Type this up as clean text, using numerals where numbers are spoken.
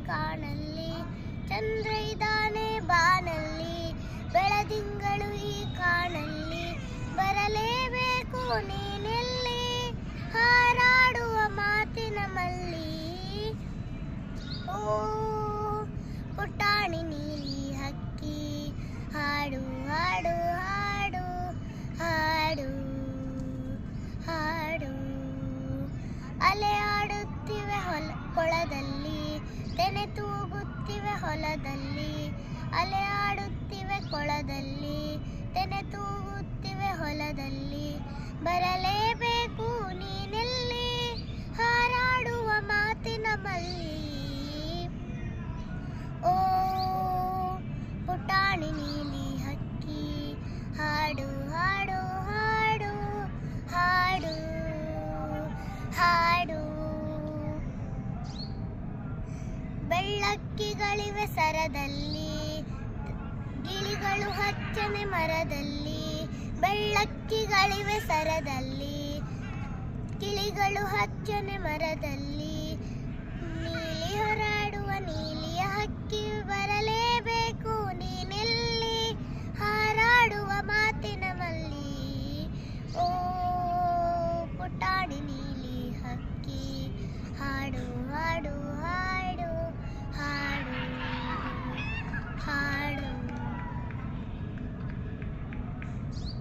ಕಾಣಲ್ಲಿ, ಚಂದ್ರ ಇದ್ದಾನೆ ಬಾನಲ್ಲಿ, ಬೆಳದಿಂಗಳು ಈ ಕಾಣಲ್ಲಿ, ಬರಲೇಬೇಕು ನೀನೆಲ್ಲಿ, ಹಾರಾಡುವ ಮಾತಿನ ಮಲ್ಲಿ. ಓ ಪುಟಾಣಿ ನೀಲಿ ಹಕ್ಕಿ, ಹಾಡು ಹಾಡು ಹಾಡು ಹಾಡು ಹಾಡು. ಅಲೆ ಆಡುತ್ತಿವೆ ಕೊಳದಲ್ಲಿ, ತೆನೆ ತೂಗುತ್ತಿವೆ ಹೊಲದಲ್ಲಿ, ಅಲೆ ಆಡುತ್ತಿವೆ ಕೊಳದಲ್ಲಿ, ತೆನೆ ತೂಗುತ್ತಿವೆ ಹೊಲದಲ್ಲಿ, ಬರಲೇಬೇಕು ನೀನೆಲ್ಲಿ, ಹಾರಾಡುವ ಮಾತಿನ ಮಲ್ಲಿ. ಓ ಪುಟಾಣಿ ನೀಲಿ ಹಕ್ಕಿ, ಹಾಡು ಹಾಡು ಹಾಡು ಹಾಡು ಹಾಡು. ಬೆಳ್ಳಕ್ಕಿಗಳಿವೆ ಸರದಲ್ಲಿ, ಗಿಳಿಗಳು ಹಚ್ಚನೆ ಮರದಲ್ಲಿ, ಬೆಳ್ಳಕ್ಕಿಗಳಿವೆ ಸರದಲ್ಲಿ, ಗಿಳಿಗಳು ಹಚ್ಚನೆ ಮರದಲ್ಲಿ, ನೀಲಿ ಹೊರ